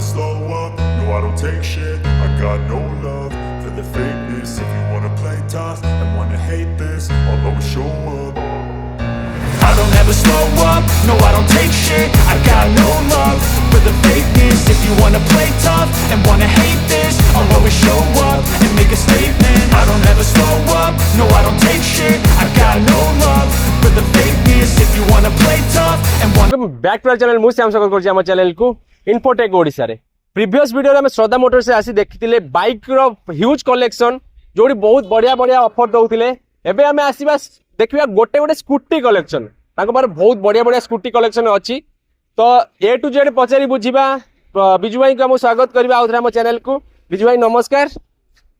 slow up, no I don't take shit. I got no love for the fakeness. If you wanna play tough and wanna hate this, I'll always show up. I don't ever slow up, no I don't take shit. I got no love for the fakeness. If you wanna play tough and wanna hate this, I'll always show up and make a statement. I don't ever slow up, no I don't take shit. I got no love for the fakeness. If you wanna play tough and wanna back to our channel मु श्याम सागर करछि हमर channel को infotech Odisha रे previous video रे हम श्रद्धा Motors से आसी देखिथिले bike रो huge collection जोडी बहुत बढ़िया बढ़िया ऑफर दउथिले एबे हमें आसीबा देखिबा गोटे गोटे स्कूटी कलेक्शन ताको पर बहुत बढ़िया बढ़िया स्कूटी कलेक्शन अछि तो ए टू जेड पचारी बुझिबा बिजू भाई को हम स्वागत करबा आउथरा हमर चैनल को बिजू भाई नमस्कार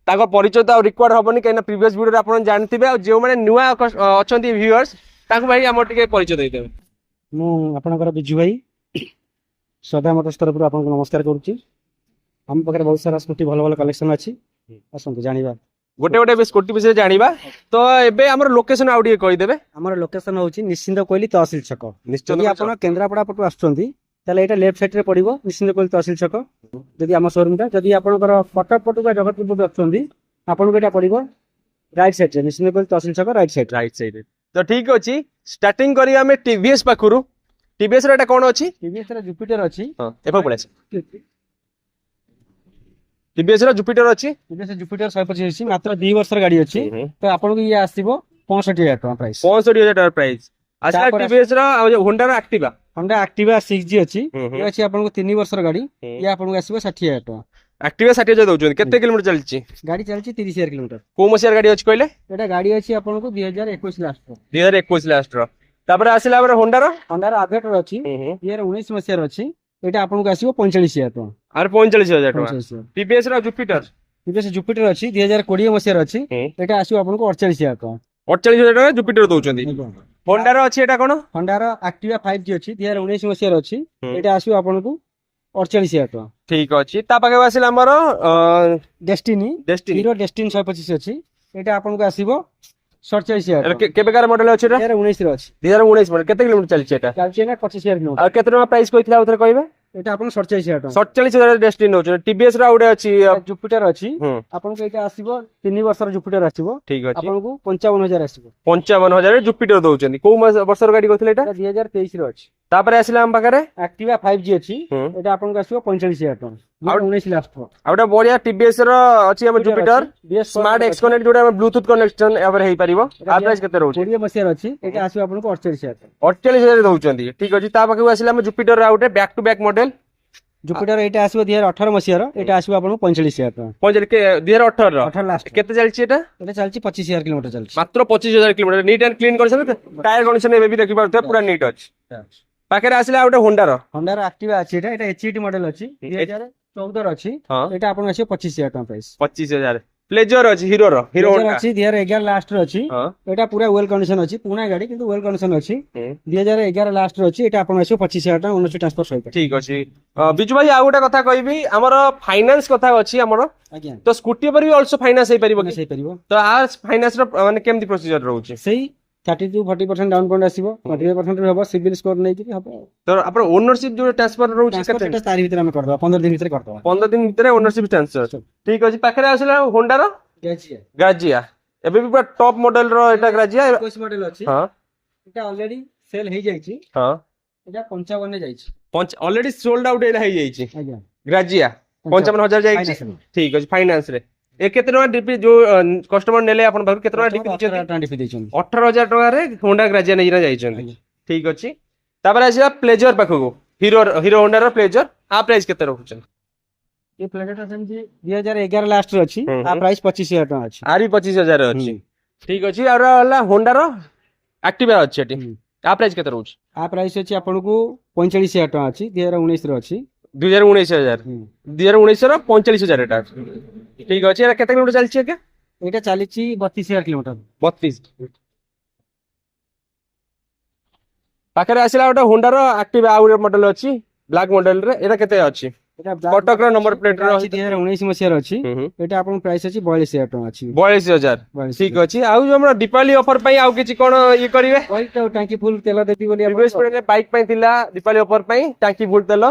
ताको परिचय तो रिकॉर्ड होबनी कहिना प्रीवियस वीडियो रे आपण जानथिबे आ जे माने नुवा अछंती व्यूअर्स ताको भाई हमर टिके परिचय दे देबे मु आपनकर बिजू भाई श्रद्धा मोटर्स तरफ आपको नमस्कार करुच्ची हम पाखे बहुत सारा स्कूटी भल भल कलेक्शन अच्छी आसतु जानिबा गोटे गोटे स्कूटी विषय जानिबा तो एबे हमर लोकेशन आउ टिके कहि देबे हमर लोकेशन होची निश्चिंत कोइली तहसील छक निश्चित यदि आपण केंद्रापड़ा पटु आछंती ताले एटा लेफ्ट साइड रे पड़िबो निश्चिंत कोइली तहसील छक जदि हम शोरूम ता जदि आपनकर कटक पटु बा जगतपुर पटु आछंती आपनको एटा पड़िबो राइट साइड रे निश्चिंत कोइली तहसील छक राइट साइड तो ठीक अछि स्टार्टिंग करी हमें टीवीएस पाखुरु टीवीएस रे एटा कोन अछि टीवीएस रे जुपिटर अछि हां एफा पड़े टीवीएस रे जुपिटर अछि टीवीएस जुपिटर 125 अछि मात्र 2 वर्ष र गाड़ी अछि तो आपनको ये आसीबो 65000 टका प्राइस 65000 टका प्राइस अच्छा टीवीएस रो होंडा रो एक्टिवा 6G अछि ये अछि आपनको 3 वर्ष र गाड़ी ये आपनको आसीबो 60000 टका एक्टिवा 60000 दउछन केते किलोमीटर चलछि गाड़ी चलछि 30000 किलोमीटर को मसियार गाड़ी अछि कहले एटा गाड़ी अछि आपनको 2021 लास्ट 2021 लास्ट रो तापर आसिला हमर होंडा रो आभेटर अछि 2019 मसियार अछि एटा आपनको आसीबो 45000 टका आर 45000 टका टीवीएस रो जुपिटर अछि 2020 मसियार अछि एटा आसीबो आपनको 48000 टका 48000 टका जुपिटर दउछन्ती होंडा रो अछि एटा कोन होंडा रो एक्टिवा 5G अछि 2019 मसियार अछि एटा आसीबो आपनको 48000 टका ठीक अछि ता पाके आसिला हमर डेस्टिनी हीरो डेस्टिनी 125 अछि एटा आपनको आसीबो 47000 केबेकार मॉडल अछि रे 2019 रो अछि 2019 मॉडल केते किलोमीटर चलछि एटा चलछि ना 25000 किलोमीटर आ केते टका प्राइस कइथिला उथरे कहबे एटा आपन 47000 टका 47000 डेस्टिनी होछ टीवीएस रो आउडे अछि जुपिटर अछि आपन को एटा आसीबो 3 वर्ष रो जुपिटर आसीबो ठीक अछि आपन को 55000 आसीबो 55000 जुपिटर दउछन्ती को वर्ष रो गाड़ी कइथिला एटा 2023 रो अछि तापर आसिला हम पाखरे एक्टिवा 5G अछि एटा आपन को आसीबो 45000 टका 19 लास्ट आउडा बढ़िया टीवीएस रो अछि हम जुपिटर स्मार्ट एक्स कनेक्ट जोडा हम ब्लूटूथ कनेक्शन एवर हेई परिबो आ प्राइस केते रहउछ 20 मसिया अछि एटा आसीबो आपन को 48000 48000 दउछन्ती ठीक अछि ता पाखु आसिला हम जुपिटर रो आउटे back to back model Jupiter एटा आसीबो 2018 मसिया रो एटा आसीबो आपन को 45000 टका 50 के 2018 रो 18 लास्ट केते चलछि एटा चलछि 25000 किलोमीटर चलछि मात्र 25000 किलोमीटर नीट एंड क्लीन करछन टायर कंडीशन एबे भी देखि पारथे पूरा नीट अछि पाखरे आसिला आउटे होंडा रो एक्टिवा अछि एटा एचईटी मॉडल अछि 2014 अछि एटा आपन अछि 25000 टका प्राइस 25000 प्लेजर अछि हीरो होंडा अछि 2011 लास्ट रो अछि एटा पूरा वेल कंडीशन अछि पुना गाड़ी किंतु वेल कंडीशन अछि 2011 लास्ट रो अछि एटा आपन अछि 25000 टका 19 ट्रांसफर सहित ठीक अछि बिजू भाई आ गोटा कथा कहबी हमर फाइनांस कथा अछि हमर आज्ञा तो स्कूटी पर भी आल्सो फाइनांस हे परिबो तो आ फाइनांस रो माने केमति प्रोसीजर रहउछि सही 30 to 40% डाउन पेमेंट आसीबो 20% रे होबो सिविल स्कोर नै कि होबो तो अपन ओनरशिप जो ट्रांसफर रहउछि केते तारी भीतर हम कर दबा 15 दिन भीतर कर दबा 15 दिन भीतर ओनरशिप ट्रांसफर ठीक अछि पाखरे आसिला होंडा रो ग्राजिया एबे भी पूरा टॉप मॉडल रो एटा ग्राजिया 21 मॉडल अछि हां एटा ऑलरेडी सेल हे जाई छी हां एटा 55 ने जाई छी ऑलरेडी सोल्ड आउट एला हे जाई छी आज्ञा ग्राजिया 55000 जाई छी ठीक अछि फाइनांस रे ए केते टका डीपी जो कस्टमर नेले अपन बाहर केते टका डीपी दैछन 18000 टका रे होंडा ग्राजिया नै जाई छन ठीक अछि तापर आसिला प्लेजर पाखो हीरो होंडा रो प्लेजर आ प्राइस केते रहउछन ये प्लेजर सेमजी 2011 लास्ट रो अछि आ प्राइस 25000 टका अछि आरी 25000 अछि ठीक अछि और हला होंडा रो एक्टिवा अछि एटी आ प्राइस केते रहउछ आ प्राइस अछि आपन को 45000 टका अछि 2019 रो अछि 219,000 2019 रो 45,000 एटा ठीक अछि एटा केते किलोमीटर चलछि के एटा चलिछि 32000 किलोमीटर 32 पाखरे आसिला ओटा होंडा रो एक्टिवा आउर मॉडल अछि ब्लैक मॉडल रे एटा केते अछि एटा कटक रो नंबर प्लेट रो 2019 मसिया अछि एटा आपन प्राइस अछि 42000 टका अछि 42000 ठीक अछि आउ जो हमरा दीपावली ऑफर पई आउ किछि कोन ये करिवे ओइ टांकी फुल तेल देबी बोली प्रीवियस बाइक पई थिला दीपावली ऑफर पई टांकी फुल तेल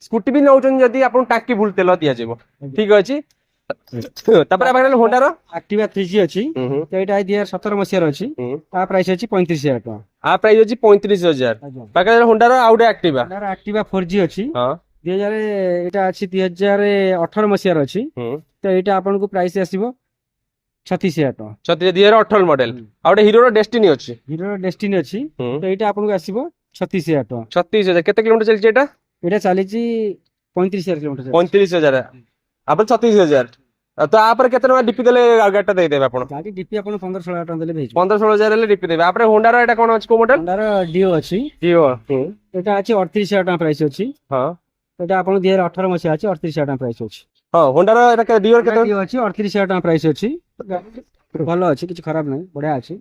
स्कूटी भी नौचन जदी आपन टाकी फुल तेल दिया जेबो ठीक अछि तापर आ पाखरे होंडा रो एक्टिवा 3G अछि तो एटा 2017 मसिया अछि ता प्राइस अछि 35000 टका आ प्राइस अछि 35000 पाखरे होंडा रो आउटे एक्टिवा एक्टिवा 4G अछि हां 2000 एटा अछि 2018 मसिया अछि तो एटा आपन को प्राइस आसीबो 36000 टका 2018 मॉडल आउटे हीरो रो डेस्टिनी अछि हीरो डेस्टिनी अछि तो एटा आपन को आसीबो 36000 टका 36000 केते किलोमीटर चलछि एटा एटा चलीछि 35000 किलोमीटर 35000 अपन 36000 तो आप केते टका डीपी देले गाडीटा दे देबे आपण गाडी डीपी आपन 15-16 टका देले भेज 15-16000 ले डीपी देबे आपरे होंडा रो एटा कोन अछि को मॉडल होंडा रो डिओ अछि डिओ एटा अछि 38000 टका प्राइस अछि हां एटा आपन 2018 मसिया अछि 38000 टका प्राइस अछि हां होंडा रो एटा डिओ केते डिओ अछि 38000 टका प्राइस अछि भलो अछि किछ खराब नै बढ़िया अछि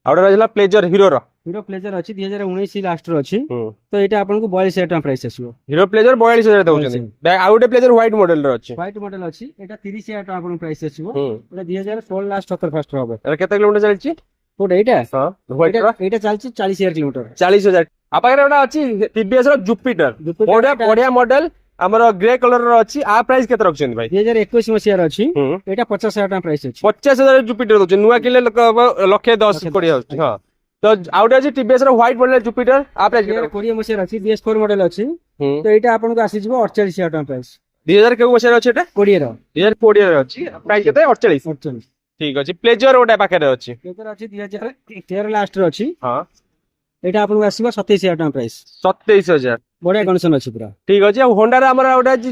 आउटे रहला प्लेजर हीरो प्लेजर अछि 2019 लास्ट रो अछि तो एटा आपन को 42000 टका प्राइस आसीबो हीरो प्लेजर 42000 दउछन बैक आउटे प्लेजर व्हाइट मॉडल रो अछि व्हाइट मॉडल अछि एटा 30000 टका आपन प्राइस आसीबो एटा 2016 लास्ट 17 फर्स्ट रो एटा केते किलोमीटर चलछि कोड एटा हां व्हाइट रो एटा चलछि 40000 किलोमीटर 40000 आपाखरे एटा अछि टीवीएस रो जुपिटर बढ़िया बढ़िया मॉडल हमर ग्रे कलर रो अछि आ प्राइस केते रखछन भाई 2021 मसिया रो अछि एटा 50000 टका प्राइस अछि 50000 जुपिटर दउछन नुवा किले लखे 10 कोड़ी होछि हां तो आउट अछि टीवीएस रो व्हाइट मॉडल जुपिटर आ प्राइस केते 20 मसिया अछि DS4 मॉडल अछि तो एटा आपन को आसी जिवो 48000 टका प्राइस 2000 के मसिया अछि एटा 20 रो 2020 रो अछि प्राइस केते 48 ठीक अछि प्लेजर ओटा पाखरे अछि प्लेजर अछि 2013 लास्ट रो अछि हां एटा आपन को आसीबो 27000 टका प्राइस 27000 बढ़िया कंडीशन अछि पूरा ठीक अछि आ होंडा रे हमर ओटा अछि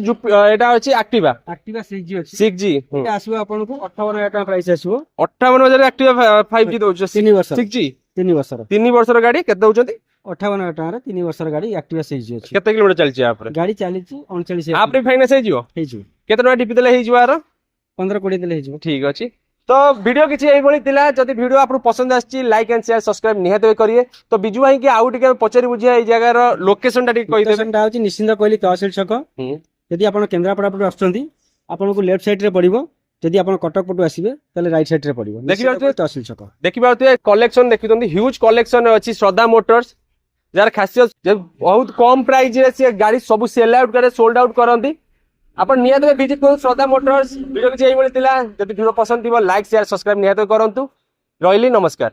एटा अछि एक्टिवा 6G अछि 6G एटा आसीबो आपन को 58000 टका प्राइस आसीबो 58000 एक्टिवा 5G दउछ 3 वर्ष 6G 3 वर्षर 3 वर्षर गाड़ी केते दउछंती 58000 टका रे 3 वर्षर गाड़ी एक्टिवा 6G अछि केते किलोमीटर चलछि आपरे गाड़ी चलीछि 39000 आपरे फाइनेंस हे जिवो हे जी केते टका डीपी देले हे जिवो आरो 15-20 देले हे जी ठीक अछि तो वीडियो किछि एई भली तिला जदि वीडियो आपन पसंद आछि लाइक एंड शेयर सब्सक्राइब निहाते करिए तो बिजु भाई के आउ टिके पचरी बुझिया एई जगह रो लोकेशन टा टिके कहि देबे लोकेशन टा होछि निश्चिंत कोइली तहसील छक यदि आपन केंद्रापड़ा पटु आछंती आपन को लेफ्ट साइड रे पड़िबो यदि आपन कटक पटु आसीबे तले राइट साइड रे पड़िबो देखि तहसील छक देखि बारते कलेक्शन देखितोंती ह्यूज कलेक्शन अछि श्रद्धा मोटर्स जार खासियत बहुत कम प्राइस रे से गाड़ी सब सेल आउट करे सोल्ड आउट करंती आपण नियत विजिट करू श्रद्धा मोटर्स वीडियो किछि एई भली तिला जदि वीडियो पसंद थिबो लाइक शेयर सब्सक्राइब नियत करंतु रहिली नमस्कार।